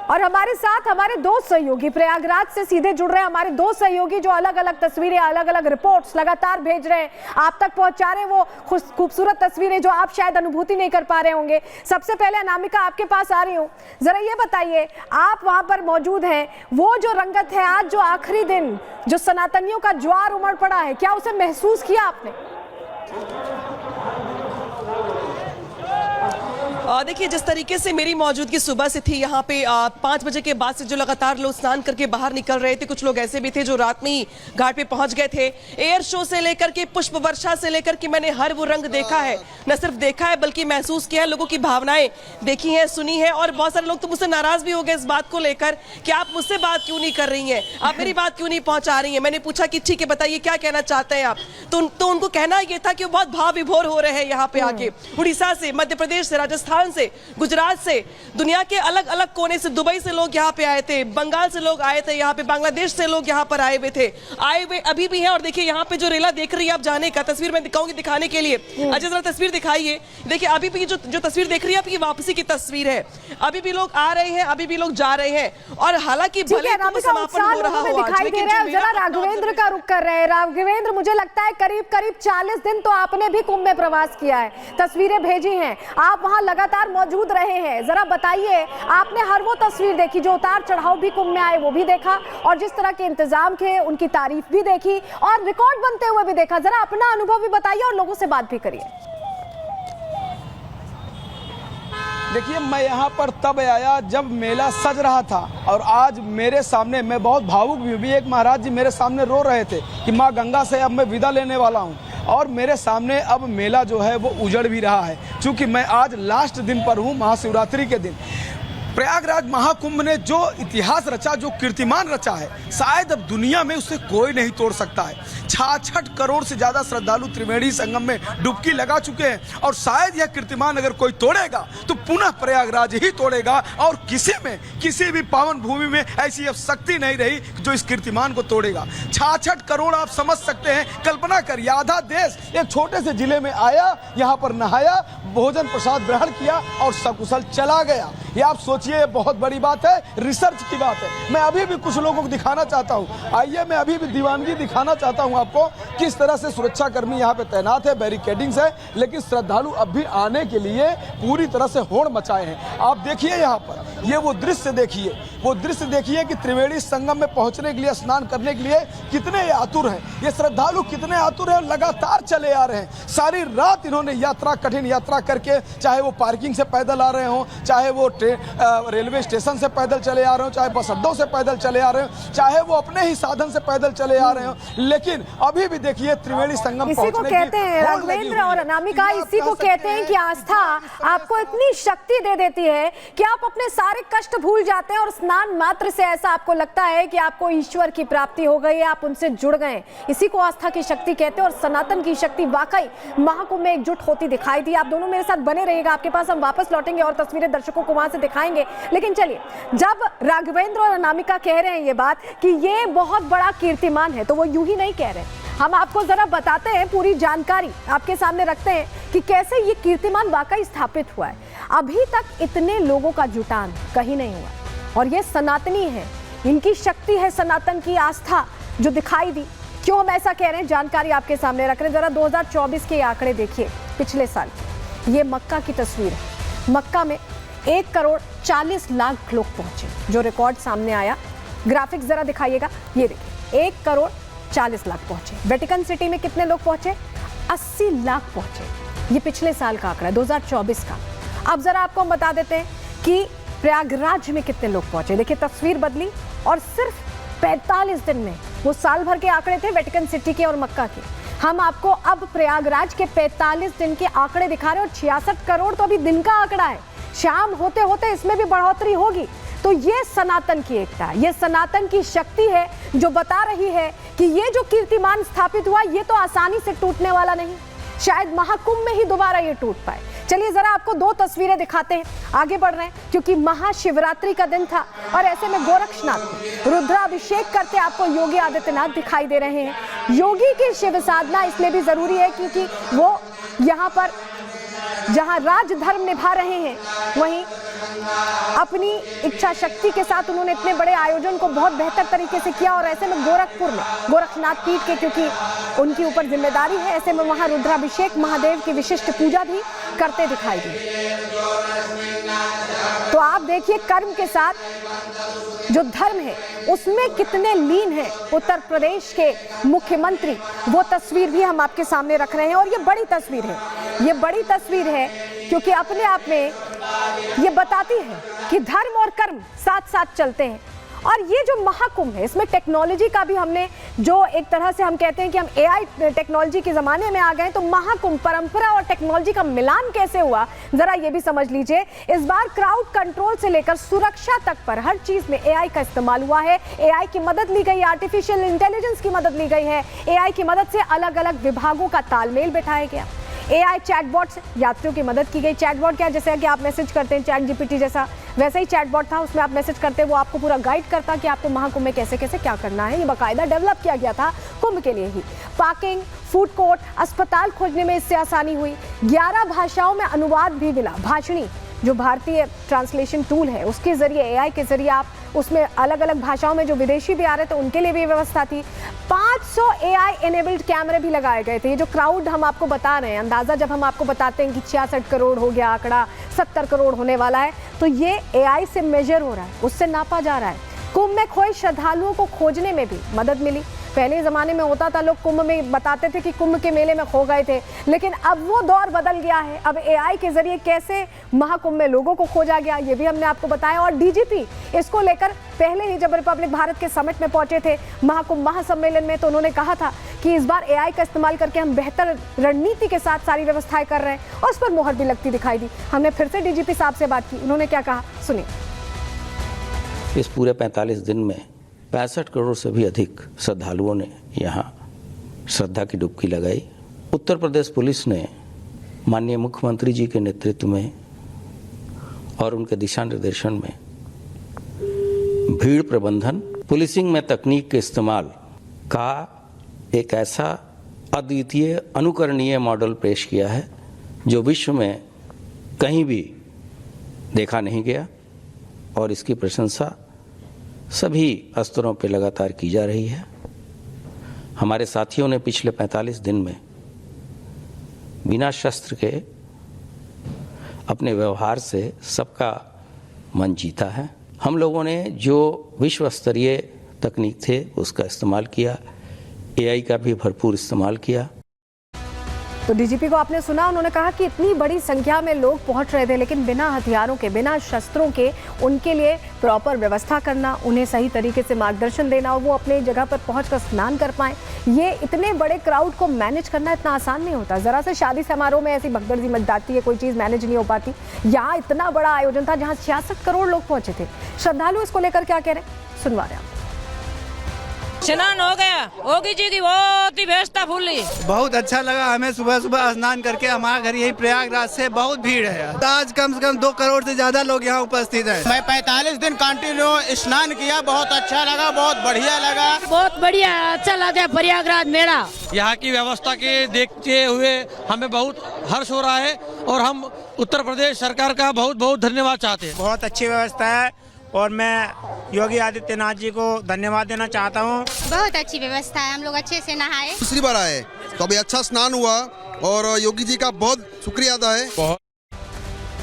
और हमारे साथ हमारे दो सहयोगी प्रयागराज से सीधे जुड़ रहे हैं, हमारे दो सहयोगी जो अलग अलग तस्वीरें, अलग अलग रिपोर्ट्स लगातार भेज रहे हैं, आप तक पहुंचा रहे हैं वो खूबसूरत तस्वीरें जो आप शायद अनुभूति नहीं कर पा रहे होंगे। सबसे पहले अनामिका आपके पास आ रही हूँ, जरा ये बताइए, आप वहां पर मौजूद हैं, वो जो रंगत है आज जो आखिरी दिन जो सनातनियों का ज्वार उमड़ पड़ा है, क्या उसे महसूस किया आपने? देखिए, जिस तरीके से मेरी मौजूदगी सुबह से थी यहाँ पे 5 बजे के बाद से जो लगातार लोग स्नान करके बाहर निकल रहे थे, कुछ लोग ऐसे भी थे जो रात में ही घाट पे पहुंच गए थे। एयर शो से लेकर के पुष्प वर्षा से लेकर के मैंने हर वो रंग देखा है, न सिर्फ देखा है बल्कि महसूस किया है, लोगों की भावनाएं देखी है, सुनी है। और बहुत सारे लोग तो मुझसे नाराज भी हो गए इस बात को लेकर कि आप मुझसे बात क्यों नहीं कर रही हैं, आप मेरी बात क्यों नहीं पहुंचा रही हैं। मैंने पूछा कि ठीक है बताइए क्या कहना चाहते हैं आप, तो उनको कहना ये था कि वो बहुत भाव विभोर हो रहे हैं यहाँ पे आके, उड़ीसा से, मध्य प्रदेश से, राजस्थान से, गुजरात से, दुनिया के अलग अलग कोने से, दुबई से लोग यहाँ पे आए थे, बंगाल से लोग आए थे यहाँ पे, बांग्लादेश से लोग यहाँ पर आए हुए थे, आए हुए अभी भी हैं। और देखिए यहाँ पे जो रेला देख रही है आप जाने का, तस्वीर मैं दिखाऊंगी दिखाने के लिए। अच्छा जरा तस्वीर दिखाइए, देखिए अभी भी जो तस्वीर देख रही है आपकी वापसी की तस्वीर है, अभी भी लोग आ रहे हैं, अभी भी लोग जा रहे हैं। और हालांकि भले समापन हो रहा हो आज, लेकिन जरा राघवेंद्र का रुख कर रहे हैं। राघवेंद्र, मुझे लगता है करीब 40 दिन तो आपने भी कुंभ में प्रवास किया है, तस्वीरें भेजी हैं, आप वहां लगातार मौजूद रहे हैं, जरा बताइए, आपने हर वो तस्वीर देखी जो उतार चढ़ाव भी कुंभ में आए वो भी देखा, और जिस तरह के इंतजाम थे उनकी तारीफ भी देखी, और रिकॉर्ड बनते हुए भी देखा, जरा अपना अनुभव भी बताइए और लोगों से बात भी करिए। देखिए, मैं यहाँ पर तब आया जब मेला सज रहा था, और आज मेरे सामने, मैं बहुत भावुक भी, एक महाराज जी मेरे सामने रो रहे थे कि माँ गंगा से अब मैं विदा लेने वाला हूँ, और मेरे सामने अब मेला जो है वो उजड़ भी रहा है, क्योंकि मैं आज लास्ट दिन पर हूँ, महाशिवरात्रि के दिन। प्रयागराज महाकुंभ ने जो इतिहास रचा, जो कीर्तिमान रचा है, शायद अब दुनिया में उसे कोई नहीं तोड़ सकता है। 66 करोड़ से ज़्यादा श्रद्धालु त्रिवेणी संगम में डुबकी लगा चुके हैं, और शायद यह कीर्तिमान अगर कोई तोड़ेगा तो पुनः प्रयागराज ही तोड़ेगा, और किसी भी पावन भूमि में ऐसी अब शक्ति नहीं रही जो इस कीर्तिमान को तोड़ेगा। 66 करोड़ आप समझ सकते हैं, कल्पना करिए, आधा देश एक छोटे से जिले में आया, यहाँ पर नहाया, भोजन प्रसाद ग्रहण किया और सकुशल चला गया। ये आप सोचिए, ये बहुत बड़ी बात है, रिसर्च की बात है। मैं अभी भी कुछ लोगों को दिखाना चाहता हूँ, आइए मैं अभी भी दीवानगी दिखाना चाहता हूँ आपको, किस तरह से सुरक्षा कर्मी यहाँ पे तैनात है, बैरिकेडिंग्स है, लेकिन श्रद्धालु अब भी आने के लिए पूरी तरह से होड़ मचाए हैं। आप देखिए यहाँ पर, ये वो दृश्य देखिए कि त्रिवेणी संगम में पहुँचने के लिए, स्नान करने के लिए कितने आतुर हैं, ये श्रद्धालु कितने आतुर हैं, लगातार चले आ रहे हैं। सारी रात इन्होंने यात्रा, कठिन यात्रा करके, चाहे वो पार्किंग से पैदल आ रहे हों, चाहे वो रेलवे स्टेशन से पैदल चले आ रहे हो, चाहे बस अड्डों से पैदल चले आ रहे हो, चाहे वो अपने ही साधन से पैदल चले आ रहे हो, लेकिन अभी भी देखिए त्रिवेणी संगम इसी को कहते हैं राघवेंद्र और अनामिका, इसी को कहते हैं कि आस्था आपको इतनी शक्ति दे देती है कि आप अपने सारे कष्ट भूल जाते हैं, और स्नान मात्र से ऐसा आपको लगता है कि आपको ईश्वर की प्राप्ति हो गई है, आप उनसे जुड़ गए। इसी को आस्था की शक्ति कहते हैं, और सनातन की शक्ति वाकई महाकुंभ में एकजुट होती दिखाई दी। आप दोनों मेरे साथ बने रहिएगा, आपके पास हम वापस लौटेंगे और तस्वीरें दर्शकों को वहां से दिखाएंगे। लेकिन चलिए, जब राघवेंद्र और अनामिका कह रहे हैं ये बात कि ये बहुत बड़ा कीर्तिमान है, तो वो यूं ही नहीं कह रहे, हम आपको जरा बताते हैं, पूरी जानकारी आपके सामने रखते हैं कि कैसे ये कीर्तिमान वाकई स्थापित हुआ है। अभी तक इतने लोगों का जुटान कहीं नहीं हुआ, और ये सनातनी है, इनकी शक्ति है, सनातन की आस्था जो दिखाई दी। क्यों हम ऐसा कह रहे हैं, जानकारी आपके सामने रख रहे हैं। जरा 2024 के आंकड़े देखिए, पिछले साल ये मक्का की तस्वीर है। मक्का में 1 करोड़ 40 लाख लोग पहुंचे, जो रिकॉर्ड सामने आया। ग्राफिक्स जरा दिखाइएगा, ये देखिए, 1 करोड़ 40 लाख पहुंचे। वेटिकन सिटी में कितने लोग पहुंचे? 80 लाख पहुंचे। ये पिछले साल का आंकड़ा है, 2024 का। अब जरा आपको हम बता देते हैं कि प्रयागराज में कितने लोग पहुंचे। देखिए तस्वीर बदली, और सिर्फ 45 दिन में, वो साल भर के आंकड़े थे वेटिकन सिटी के और मक्का के, हम आपको अब प्रयागराज के 45 दिन के आंकड़े दिखा रहे हैं। और 66 करोड़ तो अभी दिन का आंकड़ा है, शाम होते होते इसमें भी बढ़ोतरी होगी। तो ये सनातन की एकता है, ये सनातन की शक्ति है जो बता रही है कि ये जो कीर्तिमान स्थापित हुआ, ये तो आसानी से टूटने वाला नहीं, शायद महाकुंभ में ही दोबारा ये टूट पाए। चलिए जरा आपको 2 तस्वीरें दिखाते हैं, आगे बढ़ रहे हैं, क्योंकि महाशिवरात्रि का दिन था, और ऐसे में गोरक्षनाथ रुद्राभिषेक करते आपको योगी आदित्यनाथ दिखाई दे रहे हैं। योगी की शिव साधना इसलिए भी जरूरी है क्योंकि वो यहाँ पर जहाँ राज धर्म निभा रहे हैं, वहीं अपनी इच्छा शक्ति के साथ उन्होंने इतने बड़े आयोजन को बहुत बेहतर तरीके से किया। और ऐसे में गोरखपुर में गोरखनाथ पीठ के, क्योंकि उनकी ऊपर जिम्मेदारी है, ऐसे में वहां रुद्राभिषेक, महादेव की विशिष्ट पूजा भी करते दिखाई दिए। तो आप देखिए कर्म के साथ जो धर्म है उसमें कितने लीन है उत्तर प्रदेश के मुख्यमंत्री, वो तस्वीर भी हम आपके सामने रख रहे हैं। और ये बड़ी तस्वीर है, ये बड़ी तस्वीर है क्योंकि अपने आप में ये बताती है कि धर्म और कर्म साथ साथ चलते हैं। और ये जो महाकुंभ है, इसमें टेक्नोलॉजी का भी हमने, जो एक तरह से हम कहते हैं कि हम एआई टेक्नोलॉजी के ज़माने में आ गए, तो महाकुंभ परंपरा और टेक्नोलॉजी का मिलान कैसे हुआ, ज़रा ये भी समझ लीजिए। इस बार क्राउड कंट्रोल से लेकर सुरक्षा तक पर हर चीज़ में एआई का इस्तेमाल हुआ है। एआई की मदद ली गई, आर्टिफिशियल इंटेलिजेंस की मदद ली गई है। एआई की मदद से अलग अलग विभागों का तालमेल बैठाया गया। एआई चैटबॉट से यात्रियों की मदद की गई। चैटबॉट क्या, जैसे कि आप मैसेज करते हैं चैट जीपीटी जैसा, वैसे ही चैटबॉट था, उसमें आप मैसेज करते हैं, वो आपको पूरा गाइड करता कि आपको महाकुंभ में कैसे कैसे क्या करना है। ये बाकायदा डेवलप किया गया था कुंभ के लिए ही। पार्किंग, फूड कोर्ट, अस्पताल खोजने में इससे आसानी हुई। 11 भाषाओं में अनुवाद भी मिला। भाषणी जो भारतीय ट्रांसलेशन टूल है, उसके जरिए, एआई के जरिए आप उसमें अलग अलग भाषाओं में जो विदेशी भी आ रहे थे उनके लिए भी व्यवस्था थी। 500 एआई एनेबल्ड कैमरे भी लगाए गए थे। ये जो क्राउड हम आपको बता रहे हैं, अंदाजा जब हम आपको बताते हैं कि 66 करोड़ हो गया आंकड़ा, 70 करोड़ होने वाला है, तो ये एआई से मेजर हो रहा है, उससे नापा जा रहा है। कुंभ में खोए श्रद्धालुओं को खोजने में भी मदद मिली। पहले ज़माने में होता था, लोग कुंभ में बताते थे कि कुंभ के मेले में खो गए थे, लेकिन अब वो दौर बदल गया है। अब एआई के जरिए कैसे महाकुंभ में लोगों को खोजा गया, ये भी हमने आपको बताया। और डीजीपी इसको लेकर पहले ही जब रिपब्लिक भारत के समिट में पहुंचे थे, महाकुंभ महासम्मेलन में, तो उन्होंने कहा था कि इस बार एआई का इस्तेमाल करके हम बेहतर रणनीति के साथ सारी व्यवस्थाएं कर रहे हैं, और उस पर मुहर भी लगती दिखाई दी। हमने फिर से डीजीपी साहब से बात की, उन्होंने क्या कहा, सुनिए। इस पूरे 45 दिन में 65 करोड़ से भी अधिक श्रद्धालुओं ने यहाँ श्रद्धा की डुबकी लगाई। उत्तर प्रदेश पुलिस ने माननीय मुख्यमंत्री जी के नेतृत्व में और उनके दिशा निर्देशन में भीड़ प्रबंधन, पुलिसिंग में तकनीक के इस्तेमाल का एक ऐसा अद्वितीय अनुकरणीय मॉडल पेश किया है जो विश्व में कहीं भी देखा नहीं गया, और इसकी प्रशंसा सभी स्तरों पर लगातार की जा रही है। हमारे साथियों ने पिछले 45 दिन में बिना शस्त्र के अपने व्यवहार से सबका मन जीता है। हम लोगों ने जो विश्व स्तरीय तकनीक थे उसका इस्तेमाल किया, एआई का भी भरपूर इस्तेमाल किया। तो डीजीपी को आपने सुना, उन्होंने कहा कि इतनी बड़ी संख्या में लोग पहुंच रहे थे, लेकिन बिना हथियारों के, बिना शस्त्रों के उनके लिए प्रॉपर व्यवस्था करना, उन्हें सही तरीके से मार्गदर्शन देना और वो अपने जगह पर पहुंचकर स्नान कर पाएं, ये इतने बड़े क्राउड को मैनेज करना इतना आसान नहीं होता। ज़रा से शादी समारोह में ऐसी भगदड़ मच जाती है, कोई चीज़ मैनेज नहीं हो पाती। यहाँ इतना बड़ा आयोजन था जहाँ 66 करोड़ लोग पहुंचे थे। श्रद्धालु इसको लेकर क्या कह रहे हैं, सुनवा रहे हैं। स्नान हो गया, योगी जी की बहुत ही व्यवस्था फूली। बहुत अच्छा लगा हमें, सुबह सुबह स्नान करके। हमारा घर यही प्रयागराज से, बहुत भीड़ है। आज कम से कम 2 करोड़ से ज्यादा लोग यहाँ उपस्थित हैं। मैं 45 दिन कंटिन्यू स्नान किया, बहुत अच्छा लगा, बहुत बढ़िया लगा। बहुत बढ़िया, अच्छा लगा प्रयागराज मेला। यहाँ की व्यवस्था के देखते हुए हमें बहुत हर्ष हो रहा है और हम उत्तर प्रदेश सरकार का बहुत बहुत धन्यवाद चाहते हैं। बहुत अच्छी व्यवस्था है और मैं योगी आदित्यनाथ जी को धन्यवाद देना चाहता हूँ। बहुत अच्छी व्यवस्था है, हम लोग अच्छे से नहाए। दूसरी बार आए तो अभी अच्छा स्नान हुआ और योगी जी का बहुत शुक्रिया अदा है।